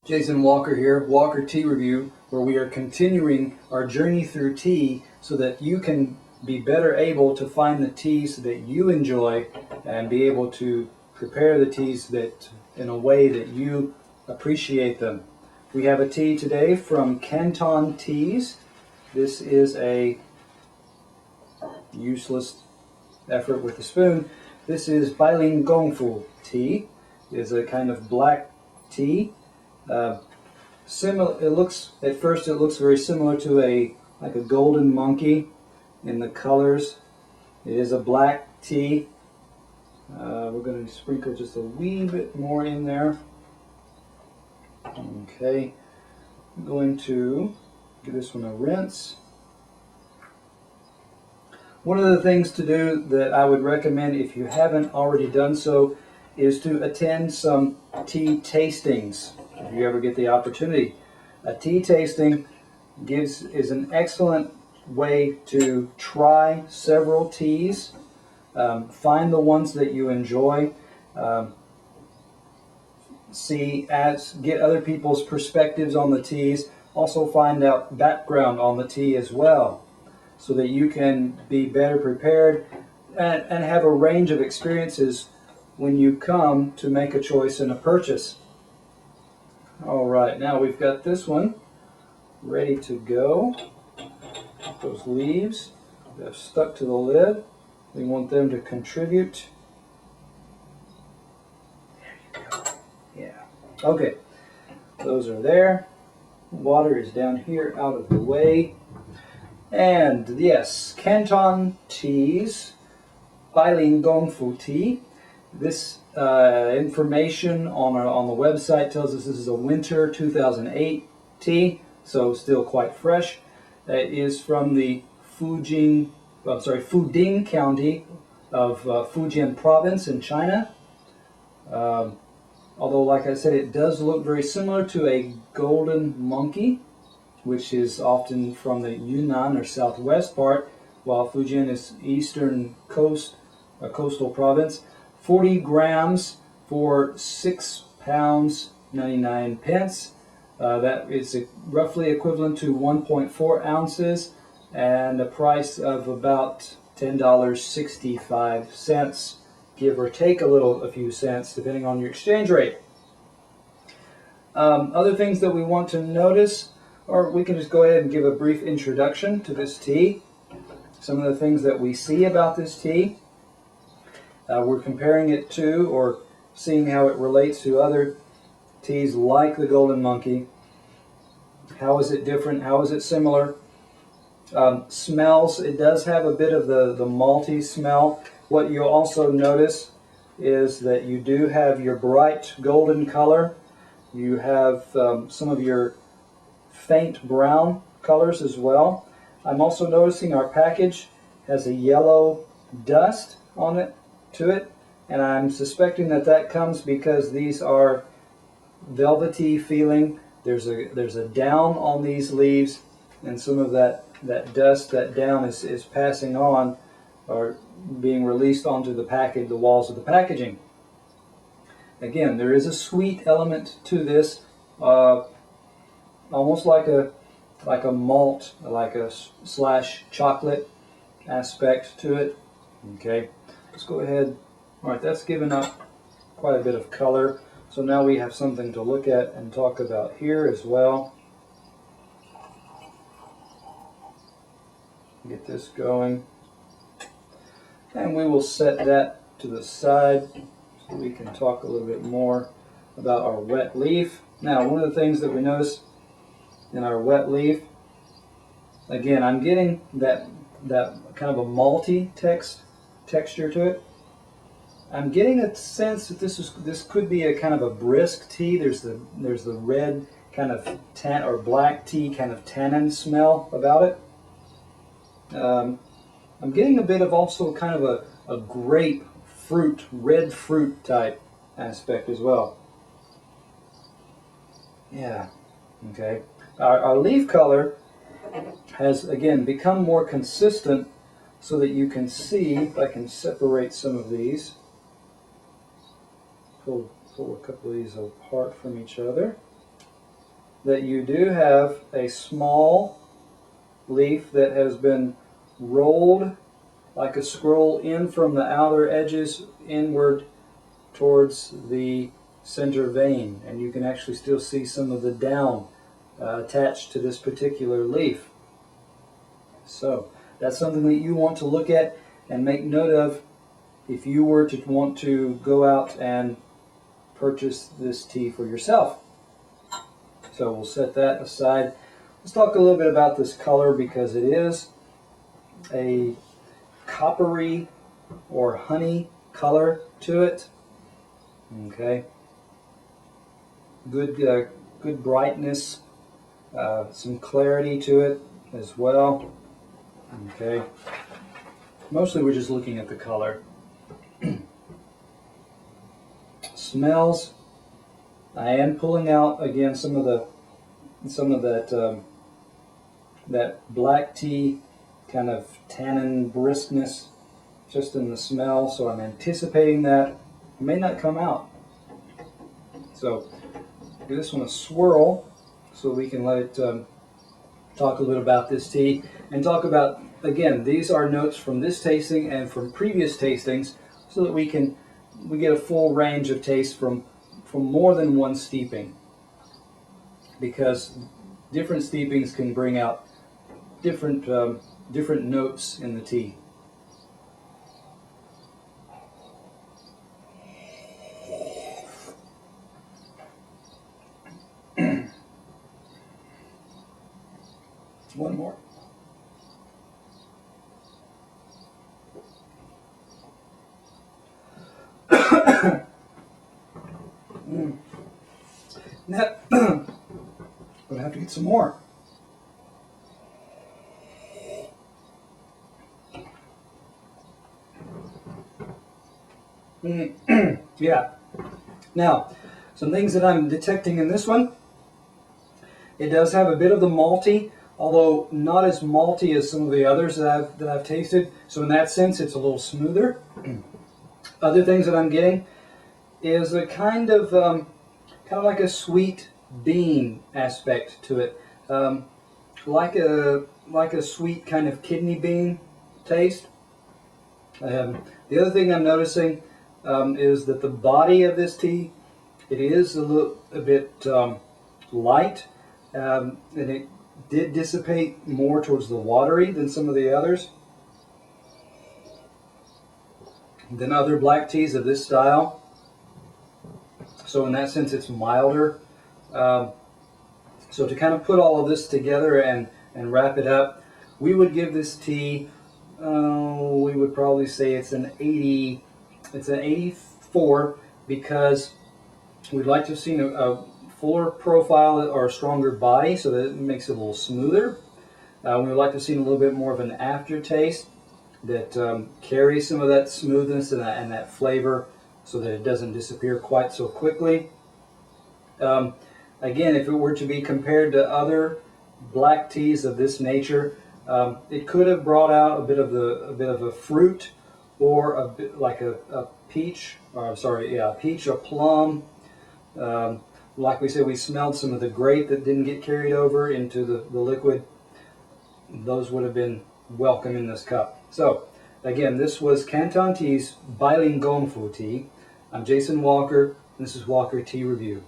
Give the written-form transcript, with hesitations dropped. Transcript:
Jason Walker here, Walker Tea Review, where we are continuing our journey through tea so that you can be better able to find the teas that you enjoy and be able to prepare the teas that in a way that you appreciate them. We have a tea today from Canton Teas. This is a useless effort with a spoon. This is CantonBaiLingGongFu tea. It is a kind of black tea. It looks at first very similar to a golden monkey in the colors. It is a black tea. We're going to sprinkle just a wee bit more in there. Okay, I'm going to give this one a rinse. One of the things to do that I would recommend if you haven't already done so is to attend some tea tastings if you ever get the opportunity. A tea tasting is an excellent way to try several teas, find the ones that you enjoy, get other people's perspectives on the teas, also find out background on the tea as well, so that you can be better prepared and have a range of experiences when you come to make a choice and a purchase. Alright, now we've got this one ready to go. Those leaves have stuck to the lid. We want them to contribute. There you go. Yeah. Okay, those are there. Water is down here out of the way. And yes, Canton Teas, CantonBaiLingGongFu tea. This information on the website tells us this is a winter 2008 tea, so still quite fresh. It is from the Fuding County of Fujian Province in China. Although, like I said, it does look very similar to a golden monkey, which is often from the Yunnan or southwest part, while Fujian is eastern coast, a coastal province. 40 grams for £6 99 pence. That is roughly equivalent to 1.4 ounces and a price of about $10.65, give or take a few cents depending on your exchange rate. Other things that we want to notice, or we can just go ahead and give a brief introduction to this tea. Some of the things that we see about this tea. We're comparing it to, or seeing how it relates to other teas like the Golden Monkey. How is it different? How is it similar? Smells, it does have a bit of the malty smell. What you'll also notice is that you do have your bright golden color. You have some of your faint brown colors as well. I'm also noticing our package has a yellow dust on it, and I'm suspecting that comes because these are velvety feeling. There's a down on these leaves, and some of that dust, that down is passing on or being released onto the walls of the packaging. Again, there is a sweet element to this, almost like a malt, like a slash chocolate aspect to it. Okay, let's go ahead. All right, that's given up quite a bit of color. So now we have something to look at and talk about here as well. Get this going. And we will set that to the side so we can talk a little bit more about our wet leaf. Now, one of the things that we notice in our wet leaf, again, I'm getting that kind of a malty texture to it. I'm getting a sense that this could be a kind of a brisk tea. There's the red kind of black tea kind of tannin smell about it. I'm getting a bit of also kind of a grape fruit, red fruit type aspect as well. Yeah, okay. Our leaf color has again become more consistent so that you can see, if I can separate some of these. Pull a couple of these apart from each other. that you do have a small leaf that has been rolled like a scroll in from the outer edges inward towards the center vein, and you can actually still see some of the down attached to this particular leaf. So that's something that you want to look at and make note of if you were to want to go out and purchase this tea for yourself. So we'll set that aside. Let's talk a little bit about this color, because it is a coppery or honey color to it. Okay, good brightness, some clarity to it as well. Okay, mostly we're just looking at the color. Smells. I am pulling out again some of that that black tea kind of tannin briskness just in the smell. So I'm anticipating that it may not come out. So give this one a swirl so we can let it talk a little about this tea and talk about, again, these are notes from this tasting and from previous tastings, so that we get a full range of taste from more than one steeping, because different steepings can bring out different notes in the tea. One more. That gonna have to get some more. Yeah. Now, some things that I'm detecting in this one. It does have a bit of the malty, although not as malty as some of the others that I've tasted. So in that sense, it's a little smoother. Other things that I'm getting is a kind of like a sweet bean aspect to it, like a sweet kind of kidney bean taste. The other thing I'm noticing is that the body of this tea, it is a bit light, and it did dissipate more towards the watery than some of the others, than other black teas of this style. So in that sense, it's milder. So to kind of put all of this together and wrap it up, we would give this tea, we would probably say it's an 80, it's an 84, because we'd like to have seen a fuller profile or a stronger body, so that it makes it a little smoother. We would like to have seen a little bit more of an aftertaste that carries some of that smoothness and that flavor, so that it doesn't disappear quite so quickly. Again, if it were to be compared to other black teas of this nature, it could have brought out a bit of a fruit, or a bit like a peach, or sorry, yeah, a peach, a plum. Like we said, we smelled some of the grape that didn't get carried over into the liquid. Those would have been welcome in this cup. So again, this was Canton Tea's BaiLingGongFu tea. I'm Jason Walker. This is Walker Tea Review.